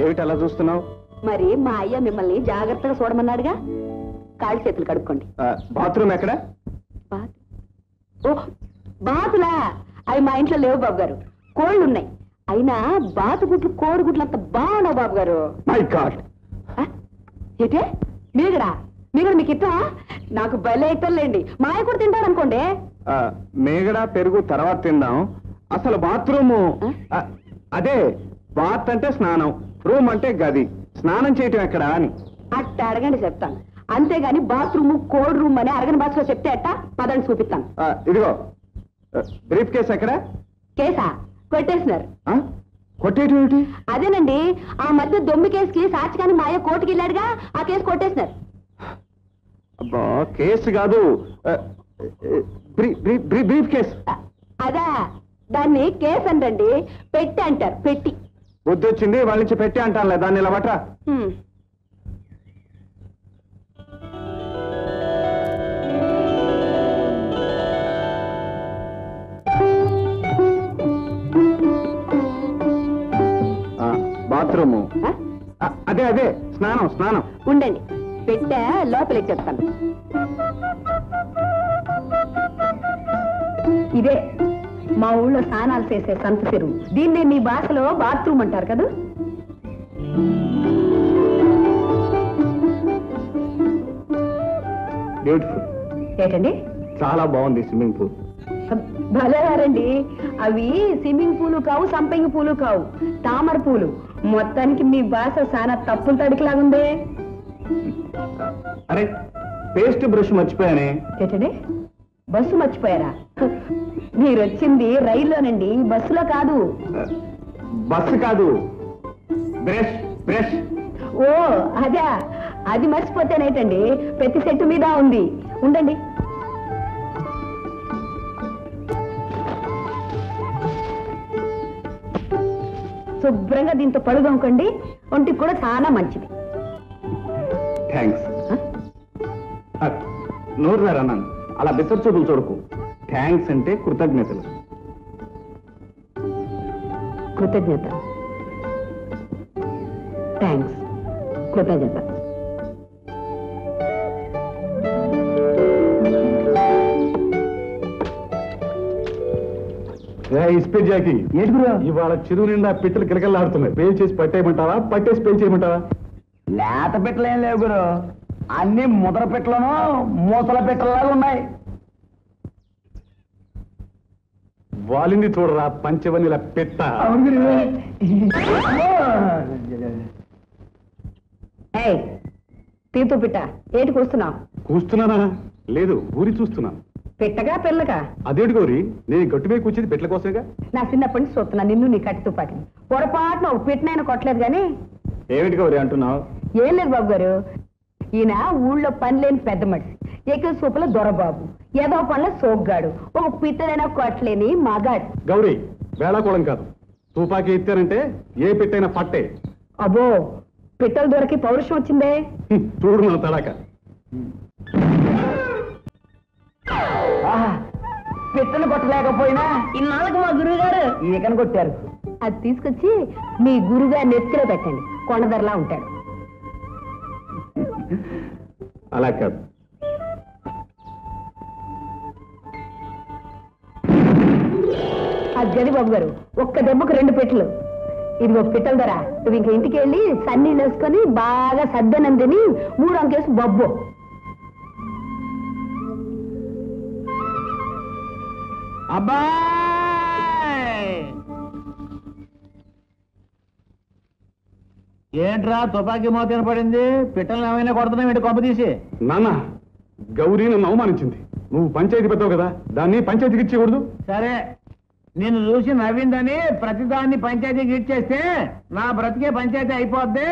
ఏమిటి అలా చూస్తున్నావు? మరి మా అయ్య మిమ్మల్ని జాగ్రత్తగా చూడమన్నాడుగా. కాళ్ళు చేతులు కడుక్కోండి. బాత్రూమ్ ఎక్కడ? ఓ బాతులా? అవి మా ఇంట్లో లేవు బాబు గారు. కోళ్ళు ఉన్నాయి. అయినా బాతుగుడ్లు కోడిగుడ్లు అంత బాగున్నావు బాబు గారు. My God! ఏటే మీగడా? మీగడ మీకు ఇట్టా? నాకు భలే ఇట్టలేండి. మా అయ్య కూడా తింటాడు అనుకోండి. మేగడ పెరుగు తర్వాత తిందాం. అసలు బాత్రూము అదే. బాత్ అంటే స్నానం, రూమ్ అంటే గది. స్నానం చేయటం ఎక్కడా అని అట్ట అడగండి చెప్తాను. అంతేగాని బాత్రూమ్ కోడ్ రూమ్ అని అరగని భాషలో చెప్తే అట్ట పదండి చూపిస్తాను. ఇదిగో బ్రీఫ్ కేస్ ఎక్కడ? కేసా? కొట్టేసినారు. కొట్టేయటం ఏమిటి? అదేనండి, ఆ మధ్య దొమ్మి కేసుకి సాక్షిగాని మా అయ్య కోర్టుకి వెళ్ళాడుగా, ఆ కేసు కొట్టేసినారు. అబ్బా, కేసు కాదు, బ్రీఫ్ కేస్. అదా, దాన్ని కేసు అంటండి, పెట్టి అంటారు. పెట్టి బుద్ధి వచ్చింది వాళ్ళ నుంచి పెట్టి అంటానులే. దాన్ని ఇలా పట్రా. బాత్రూము అదే అదే. స్నానం స్నానం. ఉండండి, పెట్టా లోపలికి చెప్తాను. ఇదే మా ఊళ్ళో స్నానాలు చేసే సంత చెరువు. దీన్నే మీ భాషలో బాత్రూమ్ అంటారు కదా. బ్యూటిఫుల్. ఏంటండి? చాలా బాగుంది స్విమ్మింగ్ పూల్. భలేవారండి. అవి స్విమ్మింగ్ పూలు కావు, సంపంగి పూలు కావు, తామర పూలు. మొత్తానికి మీ భాష చాలా తప్పులు తడికిలాగుందే. అరే, పేస్ట్ బ్రష్ మర్చిపోయానే. ఏంటండి? బస్సు మర్చిపోయారా? మీరు వచ్చింది రైల్లోనండి, బస్సులో కాదు. బస్సు కాదు, బ్రష్ బ్రష్. ఓ అదే, అది మర్చిపోతేనేటండి, ప్రతి సెట్టు మీద ఉంది. ఉండండి. శుభ్రంగా దీంతో పడుగొనుకోండి, ఒంటికి కూడా చాలా మంచిది. థ్యాంక్స్. నోరు అన్నాను, అలా బిత్తర్ చూపులు చూడకు. థ్యాంక్స్ అంటే కృతజ్ఞతలు. కృతజ్ఞత. థ్యాంక్స్, కృతజ్ఞత. జాకి ఇవాళ చెరువు నిండా పిట్టలు కిలకలాడుతున్నాయి. పేల్ చేసి పట్టేయమంటావా, పట్టేసి పేల్ చేయమంటావా? లేత పిట్టలు ఏం లేవు గురు, అన్ని ముద్ర పిట్టలను మూసల పిట్టలాగా ఉన్నాయి. వాలింది చూడరా పంచవనిల పెట్ట. తీతు పిట్ట ఏటి కూస్తున్నావు? కూస్తున్నానా? లేదు, ఊరి చూస్తున్నాను. పెట్టగా పిల్లగా? అదేంటి గౌరీ, నేను గట్టుమే కూర్చేది పెట్టల కోసమేగా. నా చిన్నప్పటి నుంచి చూస్తున్నా నిన్ను, నీ కట్టి తుపాకిని. పొరపాటున ఒక పెట్టినైనా కొట్టలేదు గాని. ఏమిటి గౌరీ అంటున్నావు? ఏం లేదు బాబు గారు, ఈయన ఊళ్ళో పని లేని పెద్ద మనిషి, ఎక్కువ సూపుల దొరబాబు, ఏదో పనుల సోగ్గాడు, ఒక పిట్టలైనా కొట్టలేని మగాడు. గౌరీ, వేళాకోళం కాదు. తుపాకీ ఎత్తారంటే ఏ పెట్టైనా పట్టే. అబ్బో, పిట్టలు దొరికి పౌరుషం వచ్చిందే. చూడు మన తడాక. పిట్టలు కొట్టలేకపోయినా ఇన్నాళ్ళకు మా గురువు గారు ఈకను కొట్టారు. అది తీసుకొచ్చి మీ గురుగారి నెత్తిలో పెట్టండి, కొండధరలా ఉంటాడు. అలా కాదు. అది గది బాబు గారు, ఒక్క దెబ్బకు 2 పెట్టలు. ఇదిగో పిట్టల ధర. నువ్వు ఇంక ఇంటికి వెళ్ళి సన్నీళ్ళు వేసుకొని బాగా సద్దనందిని 3 అంకేసి బొబ్బు. అబ్బాయ్, ఏంట్రా తుపాకీ మోతన పడింది? పిట్టలు ఏమైనా కొడుతున్నావు ఏంటి కొంప తీసి? నాన్న, గౌరీ నన్ను అవమానించింది. నువ్వు పంచాయతీ పెద్దవు కదా, దాన్ని పంచాయతీకి ఇచ్చేకూడదు. సరే, నిన్ను చూసి నవ్విందని ప్రతిదాన్ని పంచాయతీకి ఇచ్చేస్తే నా బ్రతికే పంచాయతీ అయిపోద్ది.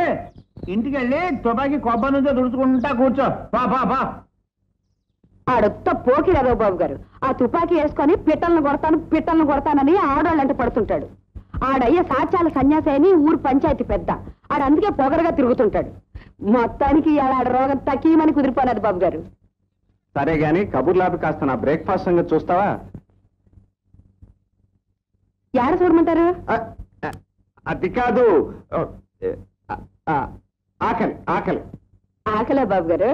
ఇంటికి వెళ్ళి తుపాకీ కొబ్బరి నుంచో దుడుచుకుంటా కూర్చో. పా పా పా. ఆడొత్త పోకిరావు బాబు గారు, ఆ తుపాకీ వేసుకొని పిట్టలను కొడతానని ఆడవాళ్ళంటే పడుతుంటాడు. ఆడయ్య సాచాల సన్యాసి అని ఊరు పంచాయతీ పెద్ద. ఆడ అందుకే పొగరగా తిరుగుతుంటాడు. మొత్తానికి ఆడ రోగం తకీమని కుదిరిపోలేదు బాబు గారు. సరే గాని కబుర్లాపి కాస్త నా బ్రేక్ఫాస్ట్ సంగతి చూస్తావా? ఏడ చూడమంటారు? అది కాదు. ఆకలి ఆకలి. ఆకలే బాబు గారు,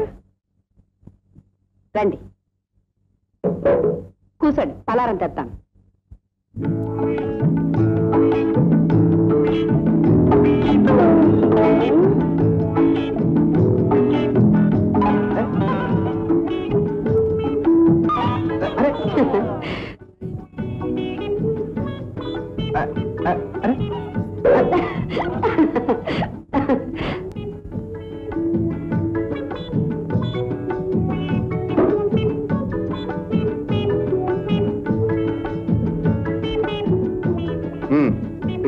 రండి కూర్చోండి, పలారం తెస్తాను.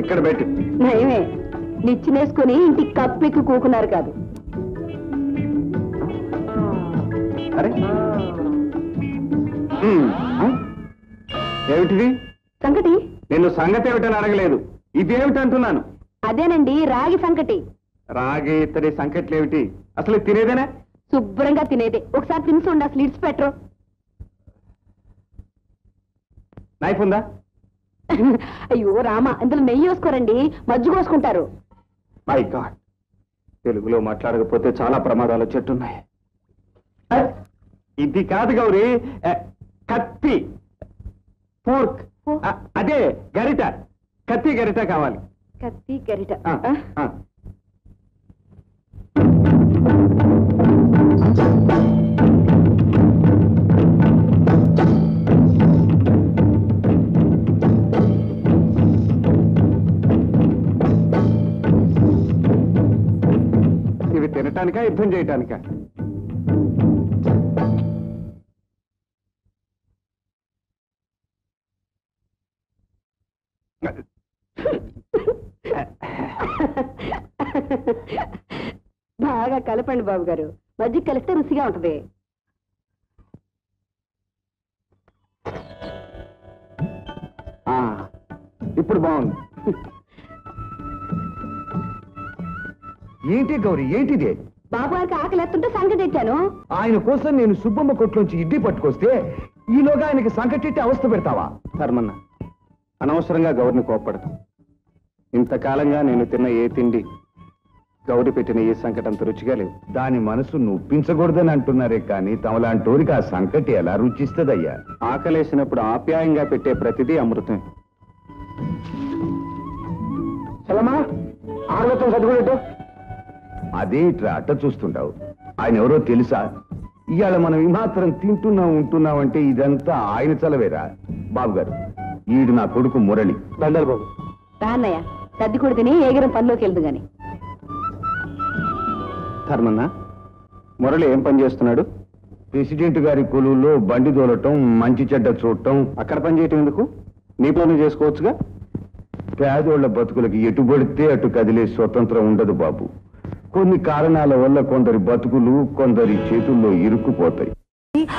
ఇక్కడ పెట్టు. నయమే, నిచ్చినేసుకుని ఇంటికి కప్పెక్కి కూకున్నారు కాదు. అరే ఏమిటిది? సంకటి. నేను సంగతి ఏమిటని అడగలేదు, ఇదేమిటంటున్నాను. అదేనండి, రాగి సంకటి. రాగి ఇత్తడి సంకట్లు ఏమిటి? అసలు తినేదేనా? శుభ్రంగా తినేదే. ఒకసారి తిని చూడండి, అసలు ఇడ్స్ పెట్టరు. నైఫ్ ఉందా? అయ్యో రామా, ఇందులో నెయ్యి వేసుకోరండి, మజ్జు కోసుకుంటారు. మై గాడ్, తెలుగులో మాట్లాడకపోతే చాలా ప్రమాదాలు వచ్చేట్టున్నాయి. ఇది కాదు గౌరీ, కత్తి, ఫోర్క్. అదే గరిట, కత్తి గరిట కావాలి. కత్తి గరిట. ఇవి తినటానికా యుద్ధం చేయటానికా? బాగా కలపండి బాబు గారు, మజ్జిగ కలిస్తే రుచిగా ఉంటది. ఇప్పుడు బాగుంది. ఏంటి గౌరీ, ఏంటిదే? బాబు గారికి ఆకలి ఎత్తుంటే సంగతి తెచ్చాను. ఆయన కోసం నేను సుబ్బమ్మ కొట్లోంచి ఇడ్లీ పట్టుకొస్తే ఈలోగా ఆయనకి సంకటెట్టి అవస్థ పెడతావా? ధర్మన్న, అనవసరంగా గౌరిని కోప్పడతాం. ఇంతకాలంగా నేను తిన్న ఏ తిండి గౌరి పెట్టిన ఏ సంకటంత రుచిగా లేవు. దాని మనసు నొప్పించకూడదని అంటున్నారే కానీ తమలాంటోరికి ఆ సంకటి ఎలా రుచిస్తుందయ్యా? ఆకలేసినప్పుడు ఆప్యాయంగా పెట్టే ప్రతిదీ అమృతం. చలమా, ఆరోగ్యం చదువుకుంటూ అదే ఇట్లా అట్ట చూస్తుంటావు. ఆయన ఎవరో తెలుసా? ఇవాళ మనం ఈ మాత్రం ఉంటున్నామంటే ఇదంతా ఆయన చలవేరా? బాబు గారు, ఈడు నా కొడుకు మురళి. దండలు బాబు. రాన్నయ్య, సర్ది కూడా తిని ఏగరం పనిలోకి వెళ్దు గాని. ధర్మన్న, మురళి ఏం పని చేస్తున్నాడు? ప్రెసిడెంట్ గారి కొలువులో బండి దోలటం, మంచి చెడ్డ చూడటం. అక్కడ పని చేయటం ఎందుకు? నీ పనులు చేసుకోవచ్చుగా. పేదోళ్ల బతుకులకి ఎటు పడితే అటు కదిలే స్వతంత్రం ఉండదు బాబు. కొన్ని కారణాల వల్ల కొందరి బతుకులు కొందరి చేతుల్లో ఇరుక్కుపోతాయి.